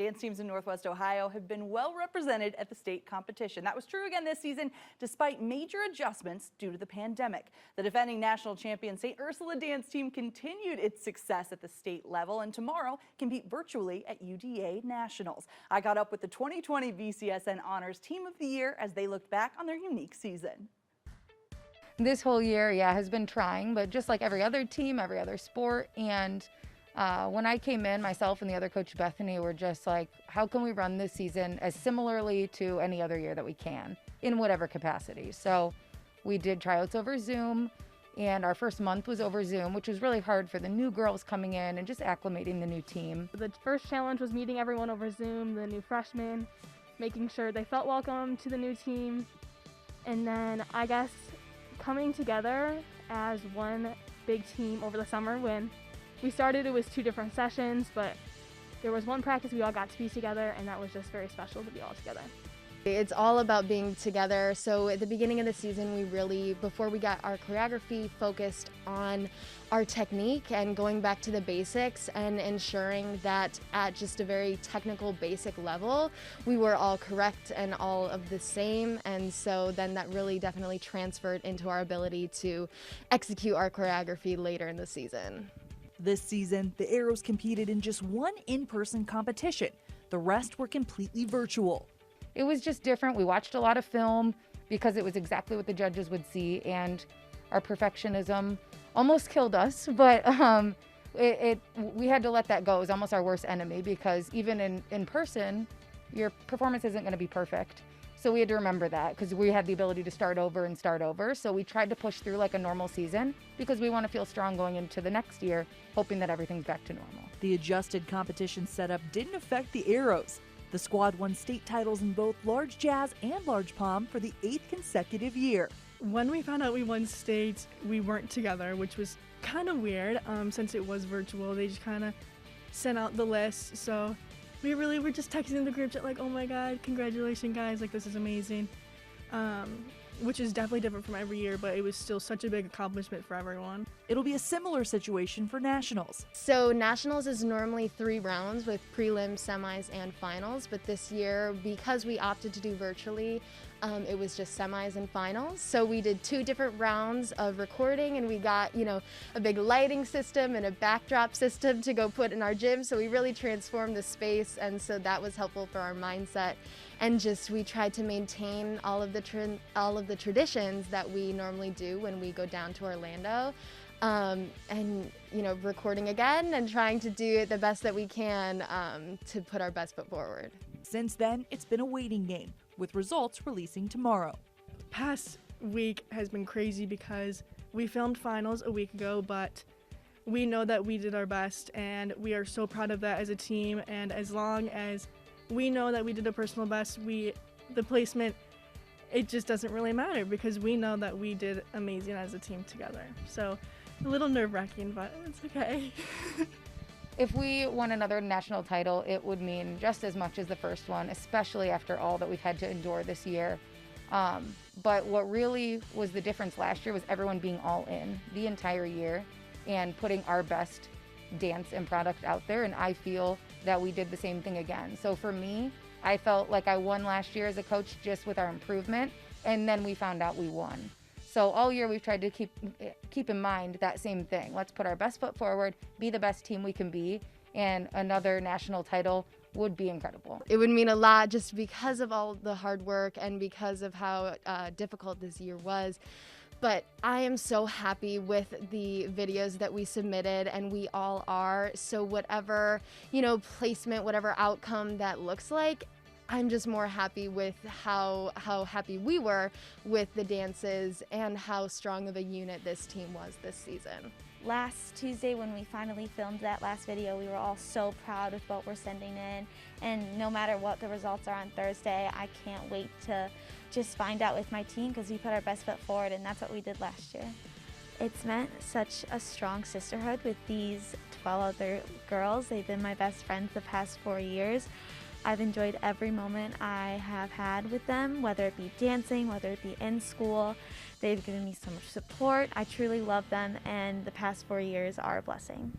Dance teams in Northwest Ohio have been well represented at the state competition. That was true again this season, despite major adjustments due to the pandemic. The defending national champion St. Ursula dance team continued its success at the state level and tomorrow compete virtually at UDA Nationals. I got up with the 2020 BCSN Honors Team of the Year as they looked back on their unique season. This whole year, has been trying, but just like every other team, every other sport. And when I came in, myself and the other coach, Bethany, were just like, how can we run this season as similarly to any other year that we can in whatever capacity? So we did tryouts over Zoom, and our first month was over Zoom, which was really hard for the new girls coming in and just acclimating the new team. The first challenge was meeting everyone over Zoom, the new freshmen, making sure they felt welcome to the new team. And then I guess coming together as one big team over the summer. When we started, it was 2 different sessions, but there was one practice we all got to be together, and that was just very special to be all together. It's all about being together. So at the beginning of the season, we really, before we got our choreography, focused on our technique and going back to the basics and ensuring that at just a very technical basic level, we were all correct and all of the same. And so then that really definitely transferred into our ability to execute our choreography later in the season. This season, the Arrows competed in just one in-person competition. The rest were completely virtual. It was just different. We watched a lot of film because it was exactly what the judges would see, and our perfectionism almost killed us, but we had to let that go. It was almost our worst enemy because even in person, your performance isn't going to be perfect. So we had to remember that because we had the ability to start over. So we tried to push through like a normal season because we want to feel strong going into the next year, hoping that everything's back to normal. The adjusted competition setup didn't affect the Arrows. The squad won state titles in both large jazz and large pom for the 8th consecutive year. When we found out we won states, we weren't together, which was kind of weird since it was virtual. They just kind of sent out the list. So we really were just texting the group chat like, oh my God, congratulations guys, like this is amazing. Which is definitely different from every year, but it was still such a big accomplishment for everyone. It'll be a similar situation for nationals. So nationals is normally 3 rounds with prelims, semis, and finals, but this year, because we opted to do virtually, it was just semis and finals. So we did 2 different rounds of recording, and we got, a big lighting system and a backdrop system to go put in our gym. So we really transformed the space, and so that was helpful for our mindset. And we tried to maintain all of the traditions that we normally do when we go down to Orlando. And recording again and trying to do it the best that we can to put our best foot forward. Since then, it's been a waiting game, with results releasing tomorrow. Past week has been crazy because we filmed finals a week ago, but we know that we did our best and we are so proud of that as a team. And as long as we know that we did a personal best, the placement, it just doesn't really matter because we know that we did amazing as a team together. So a little nerve-wracking, but it's okay. If we won another national title, it would mean just as much as the first one, especially after all that we've had to endure this year. But what really was the difference last year was everyone being all in the entire year and putting our best dance and product out there, and I feel that we did the same thing again. So for me, I felt like I won last year as a coach just with our improvement, and then we found out we won. So all year we've tried to keep in mind that same thing. Let's put our best foot forward, be the best team we can be, and another national title would be incredible. It would mean a lot just because of all the hard work and because of how difficult this year was. But I am so happy with the videos that we submitted, and we all are. So whatever, placement, whatever outcome that looks like, I'm just more happy with how happy we were with the dances and how strong of a unit this team was this season. Last Tuesday when we finally filmed that last video, we were all so proud of what we're sending in, and no matter what the results are on Thursday, I can't wait to just find out with my team because we put our best foot forward, and that's what we did last year. It's meant such a strong sisterhood with these 12 other girls. They've been my best friends the past 4 years. I've enjoyed every moment I have had with them, whether it be dancing, whether it be in school. They've given me so much support. I truly love them, and the past 4 years are a blessing.